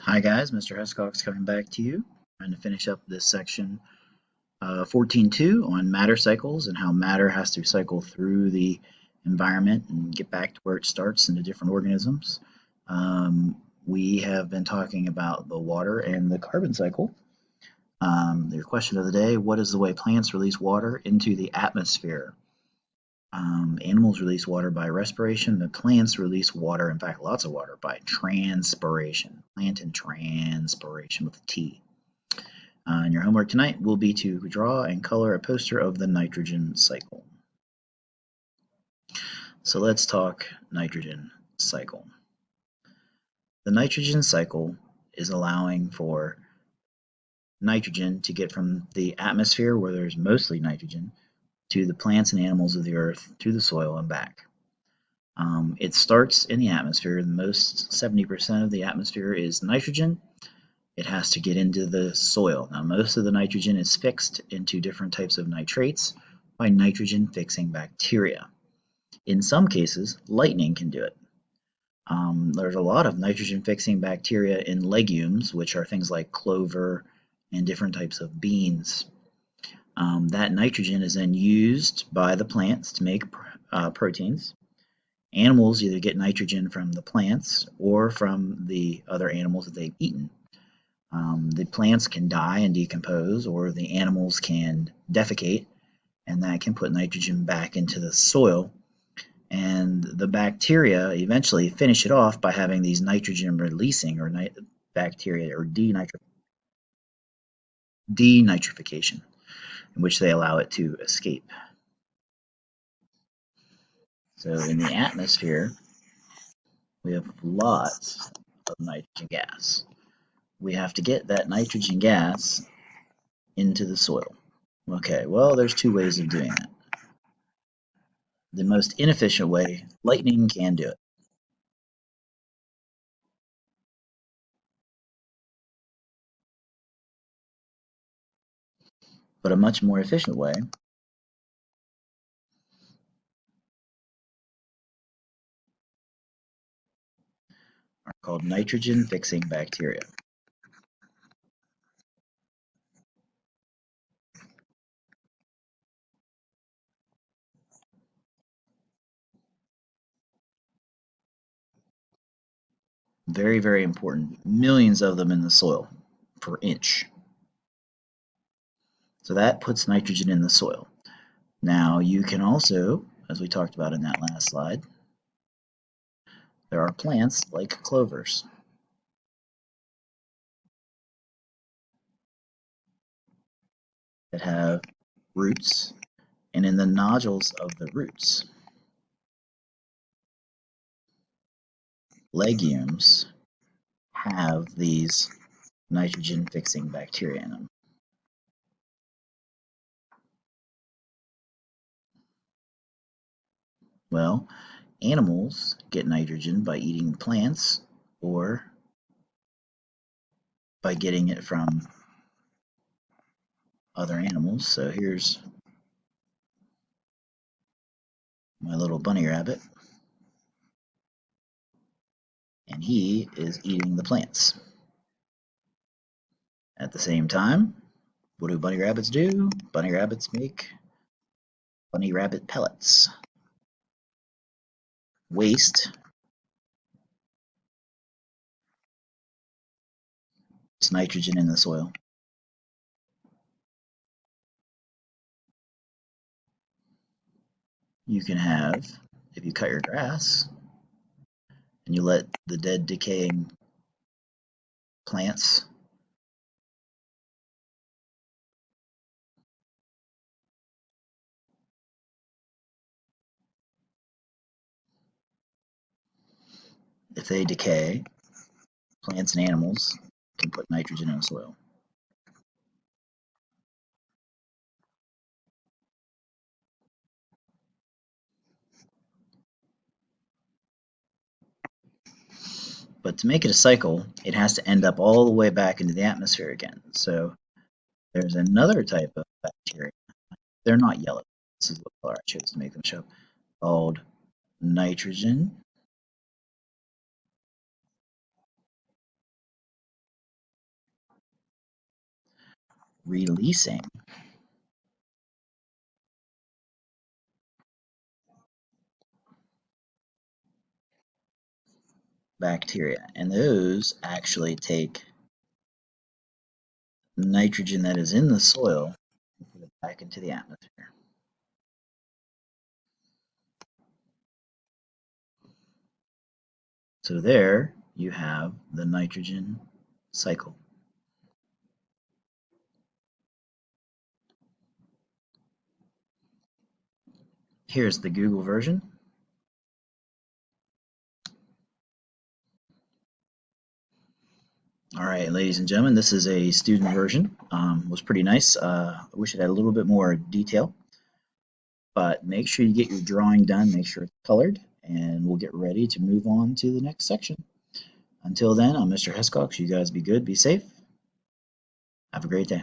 Hi guys, Mr. Hescox coming back to you. Trying to finish up this section 14.2 on matter cycles and how matter has to cycle through the environment and get back to where it starts in the different organisms. We have been talking about the water and the carbon cycle. Your question of the day, what is the way plants release water into the atmosphere? Animals release water by respiration, but plants release water, in fact, lots of water, by transpiration. Plant and transpiration with a T. And your homework tonight will be to draw and color a poster of the nitrogen cycle. So let's talk nitrogen cycle. The nitrogen cycle is allowing for nitrogen to get from the atmosphere, where there's mostly nitrogen, to the plants and animals of the earth, to the soil and back. It starts in the atmosphere. The most 70% of the atmosphere is nitrogen. It has to get into the soil. Now, most of the nitrogen is fixed into different types of nitrates by nitrogen fixing bacteria. In some cases, lightning can do it. There's a lot of nitrogen fixing bacteria in legumes, which are things like clover and different types of beans. That nitrogen is then used by the plants to make proteins. Animals either get nitrogen from the plants or from the other animals that they've eaten. The plants can die and decompose, or the animals can defecate, and that can put nitrogen back into the soil. And the bacteria eventually finish it off by having these nitrogen releasing or bacteria or denitrification, in which they allow it to escape. So in the atmosphere, we have lots of nitrogen gas. We have to get that nitrogen gas into the soil. Okay, well, there's two ways of doing that. The most inefficient way, lightning can do it. But a much more efficient way are called nitrogen fixing bacteria. Very, very important. Millions of them in the soil per inch. So that puts nitrogen in the soil. Now you can also, as we talked about in that last slide, there are plants like clovers that have roots, and in the nodules of the roots, legumes have these nitrogen fixing bacteria in them. Well, animals get nitrogen by eating plants or by getting it from other animals. So here's my little bunny rabbit, and he is eating the plants. At the same time, what do bunny rabbits do? Bunny rabbits make bunny rabbit pellets. Waste is nitrogen in the soil. You can have, if you cut your grass and you let the dead decaying plants if they decay, plants and animals can put nitrogen in the soil. But to make it a cycle, it has to end up all the way back into the atmosphere again. So there's another type of bacteria. They're not yellow. This is what color I chose to make them show. Called nitrogen releasing bacteria. And those actually take nitrogen that is in the soil and put it back into the atmosphere. So there you have the nitrogen cycle. Here's the Google version. All right, ladies and gentlemen, this is a student version. Was pretty nice. I wish it had a little bit more detail, but make sure you get your drawing done, make sure it's colored, and we'll get ready to move on to the next section. Until then, I'm Mr. Hescox. You guys be good, be safe. Have a great day.